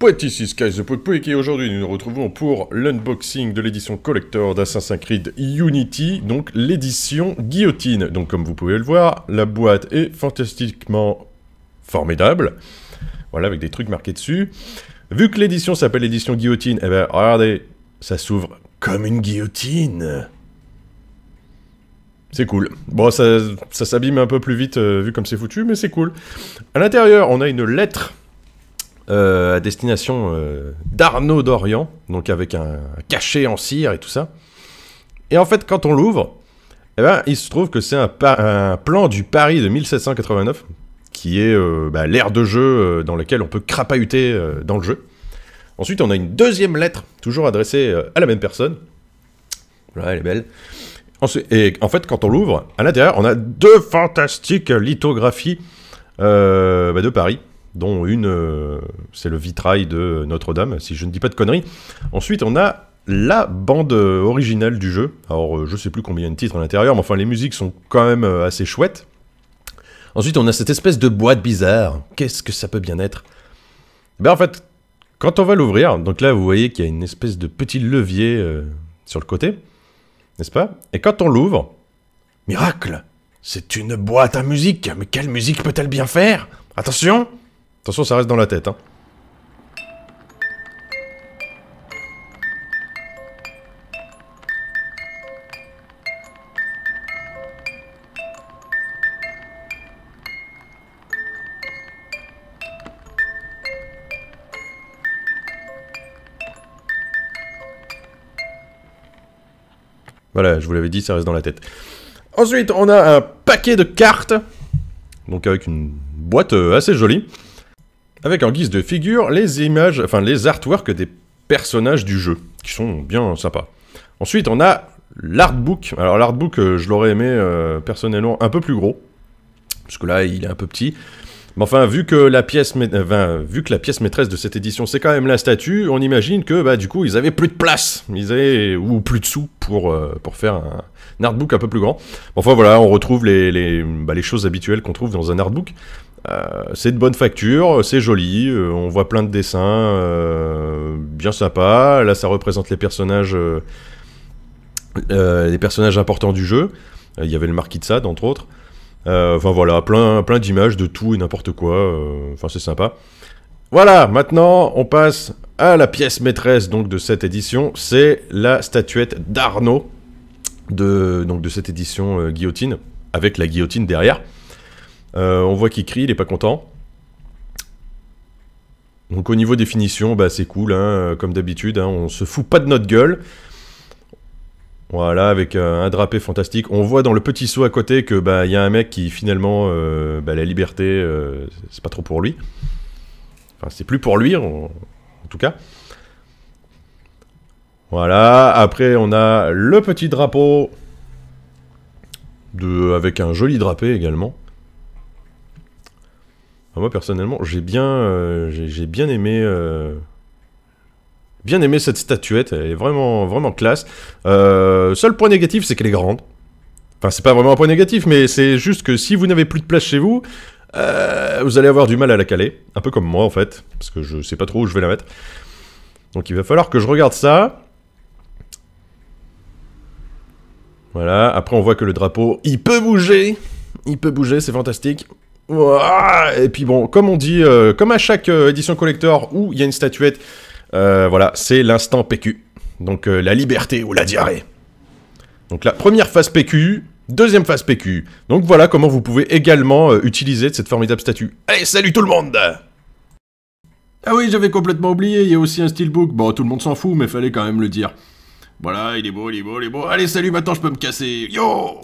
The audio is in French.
Poète ici Sky the Poek et aujourd'hui nous nous retrouvons pour l'unboxing de l'édition collector d'Assassin's Creed Unity, donc l'édition Guillotine. Donc comme vous pouvez le voir, la boîte est fantastiquement formidable, voilà, avec des trucs marqués dessus. Vu que l'édition s'appelle l'édition Guillotine, eh ben regardez, ça s'ouvre comme une guillotine. C'est cool. Bon, ça s'abîme un peu plus vite vu comme c'est foutu, mais c'est cool. À l'intérieur, on a une lettre à destination d'Arnaud d'Orient, donc avec un cachet en cire et tout ça. Et en fait, quand on l'ouvre, eh ben, il se trouve que c'est un plan du Paris de 1789, qui est l'ère de jeu dans laquelle on peut crapahuter dans le jeu. Ensuite, on a une deuxième lettre, toujours adressée à la même personne. Voilà, elle est belle. Ensuite, et en fait, quand on l'ouvre, à l'intérieur, on a deux fantastiques lithographies de Paris, dont une, c'est le vitrail de Notre-Dame, si je ne dis pas de conneries. Ensuite, on a la bande originale du jeu. Alors, je sais plus combien il y a de titres à l'intérieur, mais enfin, les musiques sont quand même assez chouettes. Ensuite, on a cette espèce de boîte bizarre. Qu'est-ce que ça peut bien être? Ben, en fait, quand on va l'ouvrir, donc là, vous voyez qu'il y a une espèce de petit levier sur le côté, n'est-ce pas? Et quand on l'ouvre, miracle! C'est une boîte à musique! Mais quelle musique peut-elle bien faire? Attention! Attention, ça reste dans la tête, hein. Voilà, je vous l'avais dit, ça reste dans la tête. Ensuite, on a un paquet de cartes, donc avec une boîte assez jolie, avec en guise de figure les images, enfin les artworks des personnages du jeu, qui sont bien sympas. Ensuite, on a l'artbook. Alors l'artbook, je l'aurais aimé personnellement un peu plus gros, parce que là, il est un peu petit. Mais enfin, vu que la pièce maîtresse de cette édition, c'est quand même la statue, on imagine que, du coup, ils avaient plus de place, ou plus de sous pour faire un artbook un peu plus grand. Enfin voilà, on retrouve les choses habituelles qu'on trouve dans un artbook. C'est de bonne facture, c'est joli, on voit plein de dessins bien sympas. Là, ça représente les personnages importants du jeu. Il y avait le marquis de Sade, entre autres. Enfin voilà, plein d'images de tout et n'importe quoi, enfin c'est sympa. Voilà, maintenant on passe à la pièce maîtresse donc de cette édition, c'est la statuette d'Arnaud de cette édition Guillotine, avec la guillotine derrière. On voit qu'il crie, il est pas content. Donc au niveau des finitions, c'est cool, hein, comme d'habitude, hein, on se fout pas de notre gueule. Voilà, avec un drapé fantastique. On voit dans le petit seau à côté que y a un mec qui finalement, la liberté, c'est pas trop pour lui. Enfin, c'est plus pour lui, en tout cas. Voilà, après on a le petit drapeau, avec un joli drapé également. Moi personnellement, j'ai bien aimé cette statuette, elle est vraiment classe. Seul point négatif, c'est qu'elle est grande. Enfin, c'est pas vraiment un point négatif, mais c'est juste que si vous n'avez plus de place chez vous, vous allez avoir du mal à la caler. Un peu comme moi, en fait, parce que je sais pas trop où je vais la mettre. Donc il va falloir que je regarde ça. Voilà, après on voit que le drapeau, il peut bouger. Il peut bouger, c'est fantastique. Et puis bon, comme on dit, comme à chaque édition collector où il y a une statuette, voilà, c'est l'instant PQ. Donc la liberté ou la diarrhée. Donc la première phase PQ, deuxième phase PQ. Donc voilà comment vous pouvez également utiliser cette formidable statue. Allez, salut tout le monde! Ah oui, j'avais complètement oublié, il y a aussi un steelbook. Bon, tout le monde s'en fout, mais fallait quand même le dire. Voilà, il est beau, il est beau, il est beau. Allez, salut, maintenant je peux me casser. Yo!